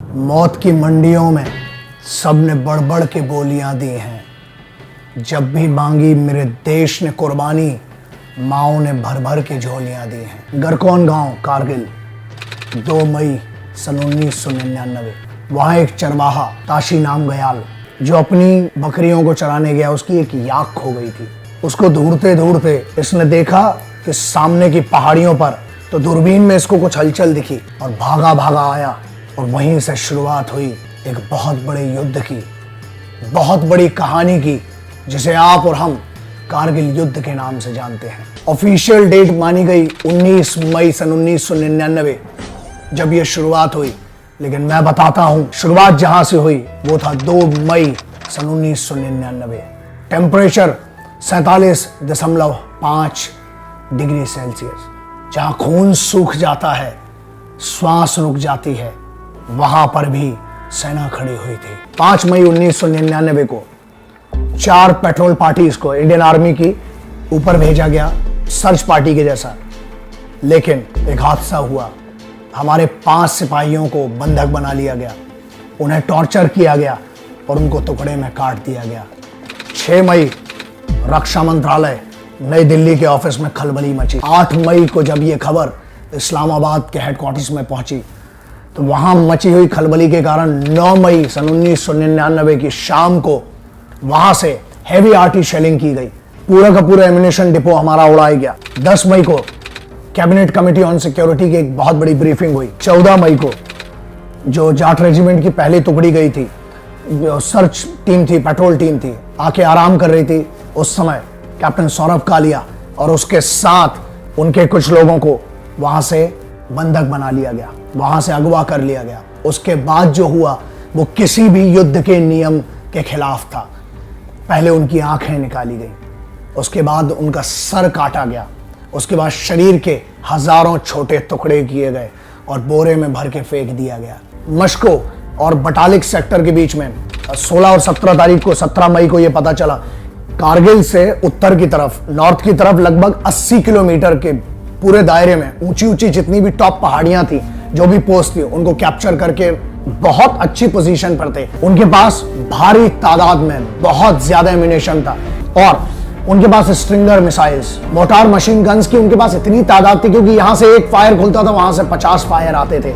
मौत की मंडियों में सबने बढ़ बढ़ के बोलियां दी हैं। जब भी मांगी मेरे देश ने कुर्बानी, माओ ने भर भर के झोलियां दी हैं। गरकौन गांव कारगिल 2 मई सन 1999। वहां एक चरवाहा ताशी नाम गयाल जो अपनी बकरियों को चराने गया, उसकी एक याक खो गई थी। उसको ढूंढते ढूंढते इसने देखा कि सामने की पहाड़ियों पर तो दूरबीन में इसको कुछ हलचल दिखी और भागा भागा आया और वहीं से शुरुआत हुई एक बहुत बड़े युद्ध की, बहुत बड़ी कहानी की, जिसे आप और हम कारगिल युद्ध के नाम से जानते हैं। ऑफिशियल डेट मानी गई 19 मई सन 1999 जब यह शुरुआत हुई, लेकिन मैं बताता हूं शुरुआत जहां से हुई वो था 2 मई सन 1999। Temperature 47.5 degree Celsius. जहां खून सूख जाता है, श्वास रुक जाती है, वहां पर भी सेना खड़ी हुई थी। 5 मई 1999 को 4 पेट्रोल पार्टीज को इंडियन आर्मी की ऊपर भेजा गया, सर्च पार्टी के जैसा। लेकिन एक हादसा हुआ। हमारे 5 सिपाहियों को बंधक बना लिया गया, उन्हें टॉर्चर किया गया और उनको टुकड़े में काट दिया गया। 6 मई रक्षा मंत्रालय नई दिल्ली के ऑफिस में खलबली मची। 8 मई को जब यह खबर इस्लामाबाद के हेडक्वार्टर्स में पहुंची तो वहां मची हुई खलबली के कारण 9 मई सन 1999 की शाम को वहां से हेवी आर्टी शेलिंग की गई। पूरा का पूरा एम्यूनिशन डिपो हमारा उड़ाया गया। 10 मई को कैबिनेट कमेटी ऑन सिक्योरिटी की एक बहुत बड़ी ब्रीफिंग हुई। 14 मई को जो जाट रेजिमेंट की पहली टुकड़ी गई थी, सर्च टीम थी, पेट्रोल टीम थी, आके आराम कर रही थी। उस समय कैप्टन सौरभ कालिया और उसके साथ उनके कुछ लोगों को वहां से बंधक बना लिया गया, वहां से अगवा कर लिया गया। उसके बाद जो हुआ वो किसी भी युद्ध के नियम के खिलाफ था। पहले उनकी आंखें निकाली गई, उसके बाद उनका सर काटा गया, उसके बाद शरीर के हजारों छोटे टुकड़े किए गए और बोरे में भर के फेंक दिया गया। मस्को और बटालिक सेक्टर के बीच में 16 और 17 तारीख को, 17 मई को यह पता चला, कारगिल से उत्तर की तरफ, नॉर्थ की तरफ लगभग 80 किलोमीटर के पूरे दायरे में ऊंची ऊंची जितनी भी टॉप पहाड़ियां थी, जो भी पोस्ट थी, उनको कैप्चर करके बहुत अच्छी पोजीशन पर थे। उनके पास भारी तादाद में बहुत ज्यादा एम्यूनेशन था और उनके पास stinger missiles, mortar machine guns की उनके पास इतनी तादाद थी, क्योंकि यहां से एक फायर खुलता था, वहां से 50 फायर आते थे।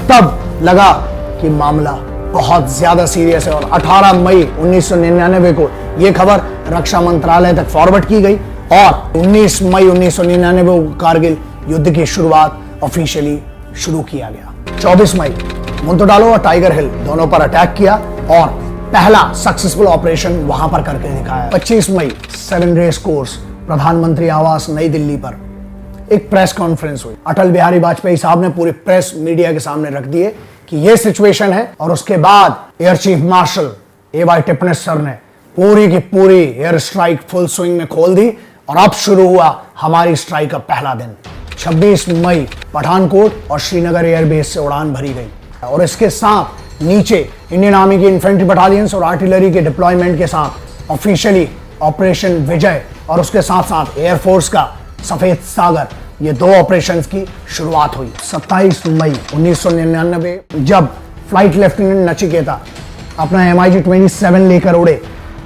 तब लगा कि मामला बहुत ज्यादा सीरियस है और 18 मई 1999 को यह खबर रक्षा मंत्रालय तक फॉरवर्ड की गई और 19 मई 1999 को कारगिल युद्ध की शुरुआत ऑफिशियली शुरू किया गया। 24 मई मुंतोडालो और टाइगर हिल दोनों पर अटैक किया और पहला सक्सेसफुल ऑपरेशन वहां पर करके दिखाया। 25 मई 7 रेस कोर्स प्रधानमंत्री आवास नई दिल्ली पर एक प्रेस कॉन्फ्रेंस हुई। अटल बिहारी वाजपेयी साहब ने पूरी प्रेस मीडिया के सामने रख दिए कि यह सिचुएशन है और उसके बाद air chief marshal A.Y. Tipnis sir ने पूरी की पूरी एयर स्ट्राइक फुल स्विंग में खोल दी और अब शुरू हुआ हमारी स्ट्राइक का पहला दिन। 26 मई पठानकोट और श्रीनगर एयरबेस से उड़ान भरी गई और इसके साथ नीचे इंडियन आर्मी की इन्फेंट्री बटालियंस और आर्टिलरी के डिप्लॉयमेंट के साथ ऑफिशियली ऑपरेशन विजय और उसके साथ साथ एयरफोर्स का सफेद सागर, ये 2 ऑपरेशंस की शुरुआत हुई। 27 मई 1999 जब फ्लाइट लेफ्टिनेंट नचिकेता अपना MiG-27 लेकर उड़े,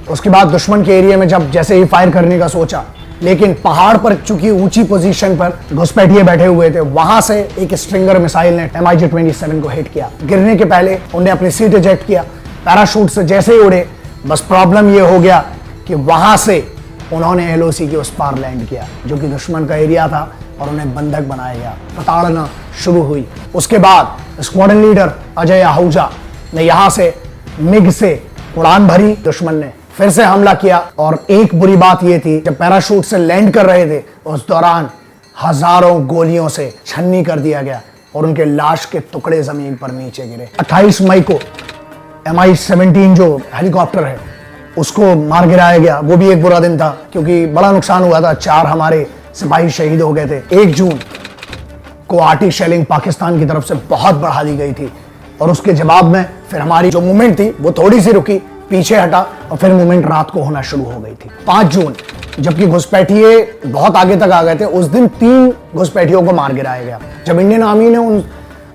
उसके बाद दुश्मन के एरिया में जब जैसे ही फायर करने का सोचा, लेकिन पहाड़ पर चूंकि ऊंची पोजीशन पर घुसपैठिए बैठे हुए थे, वहां से एक स्ट्रिंगर मिसाइल ने MiG-27 को हिट किया। गिरने के पहले उन्होंने अपनी सीट इजेक्ट किया, पैराशूट से जैसे ही उड़े, बस प्रॉब्लम यह हो गया कि वहां से उन्होंने LOC के उस पार लैंड किया, जो कि दुश्मन का एरिया था और उन्हें बंधक बनाया गया। प्रताड़ना शुरू हुई। उसके बाद स्क्वाड्रन लीडर अजय आहूजा ने यहां से मिग से उड़ान भरी, दुश्मन ने फिर से हमला किया और एक बुरी बात यह थी, जब पैराशूट से लैंड कर रहे थे उस दौरान हजारों गोलियों से छन्नी कर दिया गया और उनके लाश के टुकड़े जमीन पर नीचे गिरे। 28 मई को Mi-17 जो हेलीकॉप्टर है उसको मार गिराया गया। वो भी एक बुरा दिन था क्योंकि बड़ा नुकसान हुआ था, 4 हमारे सिपाही शहीद हो गए थे। 1 जून को आर्टी शेलिंग पाकिस्तान की तरफ से बहुत बढ़ा दी गई थी और उसके जवाब में फिर हमारी जो मूवमेंट थी वो थोड़ी सी रुकी, पीछे हटा और फिर मूवमेंट रात को होना शुरू हो गई थी। 5 जून जबकि घुसपैठिए बहुत आगे तक आ गए थे, उस दिन 3 घुसपैठियों को मार गिराया गया। जब इंडियन आर्मी ने उन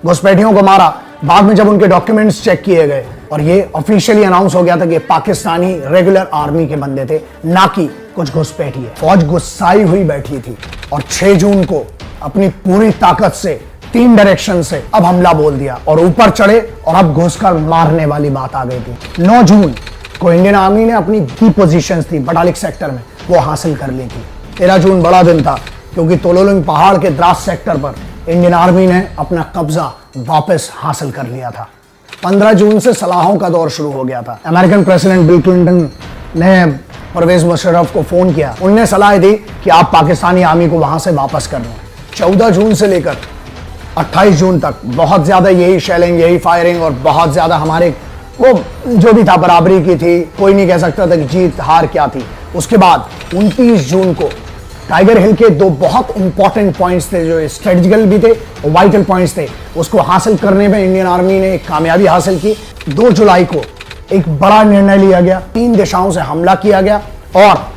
घुसपैठियों को मारा बाद में जब उनके डॉक्यूमेंट्स चेक किए गए और ये ऑफिशियली अनाउंस हो गया था कि पाकिस्तानी रेगुलर आर्मी के बंदे थे, ना कि कुछ घुसपैठिए। फौज गुस्साई हुई बैठी थी और 6 जून को अपनी पूरी ताकत से 3 डायरेक्शन से अब हमला बोल दिया और ऊपर चढ़े और अब घुसकर मारने वाली बात आ गई थी। 9 जून को इंडियन आर्मी ने अपनी की पोजीशंस थी बटालिक सेक्टर में, वो हासिल कर ली थी। 13 जून बड़ा दिन था क्योंकि तोलोलिंग पहाड़ के द्रास सेक्टर पर इंडियन आर्मी ने अपना कब्जा वापस हासिल कर लिया था। 15 जून से सलाहों का दौर शुरू हो गया था। अमेरिकन प्रेसिडेंट बिल क्लिंटन ने परवेज मुशर्रफ को फोन किया, उनने सलाह दी कि आप पाकिस्तानी आर्मी को वहां से वापस कर लें। 14 जून से लेकर 28 जून तक बहुत ज्यादा यही शेलिंग, यही फायरिंग और बहुत ज्यादा हमारे वो जो भी था बराबरी की थी, कोई नहीं कह सकता था कि जीत हार क्या थी। उसके बाद 29 जून को टाइगर हिल के 2 बहुत इंपॉर्टेंट पॉइंट्स थे जो स्ट्रेटेजिकल भी थे और वाइटल पॉइंट्स थे, उसको हासिल करने में इंडियन आर्मी ने एक कामयाबी हासिल की। 2 जुलाई को एक बड़ा निर्णय लिया गया, 3 दिशाओं से हमला किया गया और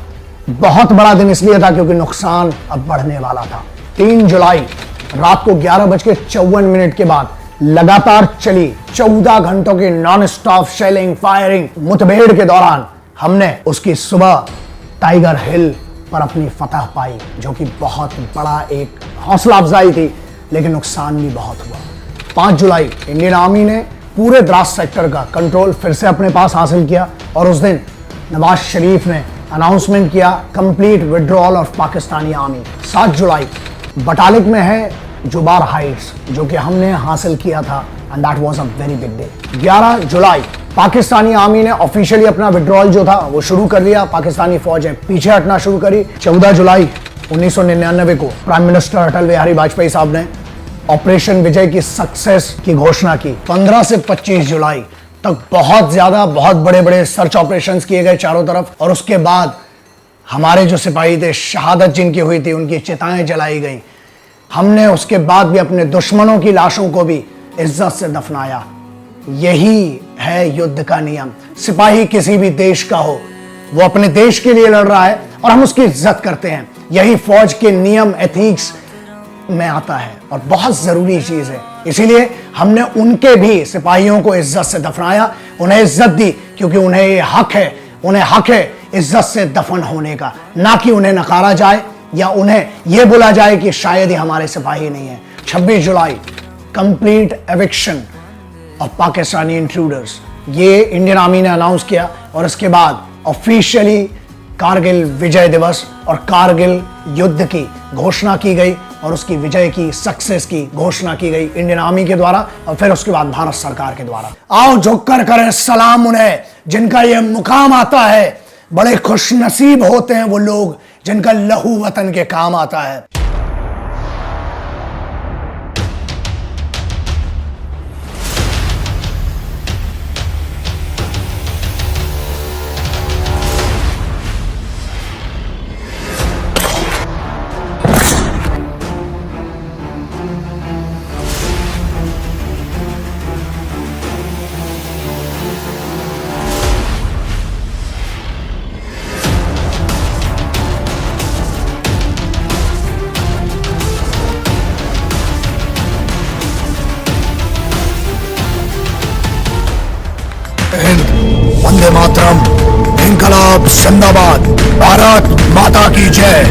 बहुत बड़ा दिन इसलिए था क्योंकि नुकसान अब बढ़ने वाला था। 3 जुलाई रात को 11:54 के बाद लगातार चली 14 घंटों की नॉन स्टॉप शेलिंग, फायरिंग, मुठभेड़ के दौरान हमने उसकी सुबह टाइगर हिल पर अपनी फतह पाई, जो कि बहुत बड़ा एक हौसला अफजाई थी, लेकिन नुकसान भी बहुत हुआ। 5 जुलाई इंडियन आर्मी ने पूरे द्रास सेक्टर का कंट्रोल फिर से अपने पास हासिल किया और उस दिन नवाज शरीफ ने अनाउंसमेंट किया complete withdrawal of Pakistani army. 7 जुलाई बटालिक में है जुबार हाइट्स, जो कि हमने हासिल किया था and that was a very big day. 11 July Pakistani army ने ऑफिशियली अपना विड्रॉल जो था वो शुरू कर दिया, पाकिस्तानी फौजें पीछे हटना शुरू करी। 14 जुलाई 1999 को प्राइम मिनिस्टर अटल बिहारी वाजपेयी साहब ने ऑपरेशन विजय की सक्सेस की घोषणा की। 15 से 25 जुलाई तक बहुत बड़े बड़े सर्च ऑपरेशंस किए गए चारों तरफ और उसके बाद हमारे जो सिपाही थे, शहादत जिनकी हुई थी, उनकी चिताएं जलाई गई। हमने उसके बाद भी अपने दुश्मनों की लाशों को भी इज्जत से दफनाया। यही है युद्ध का नियम। सिपाही किसी भी देश का हो, वो अपने देश के लिए लड़ रहा है और हम उसकी इज्जत करते हैं। यही फौज के नियम, एथिक्स में आता है और बहुत जरूरी चीज है। इसीलिए हमने उनके भी सिपाहियों को इज्जत से दफनाया, उन्हें इज्जत दी, क्योंकि उन्हें उन्हें हक है इज्जत से दफन होने का, ना कि उन्हें नकारा जाए या उन्हें यह बोला जाए कि शायद ही हमारे सिपाही नहीं है। 26 जुलाई complete eviction of Pakistani intruders, ये इंडियन आर्मी ने अनाउंस किया और उसके बाद ऑफिशियली कारगिल विजय दिवस और कारगिल युद्ध की घोषणा की गई और उसकी विजय की, सक्सेस की घोषणा की गई इंडियन आर्मी के द्वारा और फिर उसके बाद भारत सरकार के द्वारा। आओ झुककर करें सलाम उन्हें जिनका यह मुकाम आता है। बड़े खुशनसीब होते हैं वो लोग जिनका लहू वतन के काम आता है। वंदे मातरम, इनकलाब जिंदाबाद, भारत माता की जय।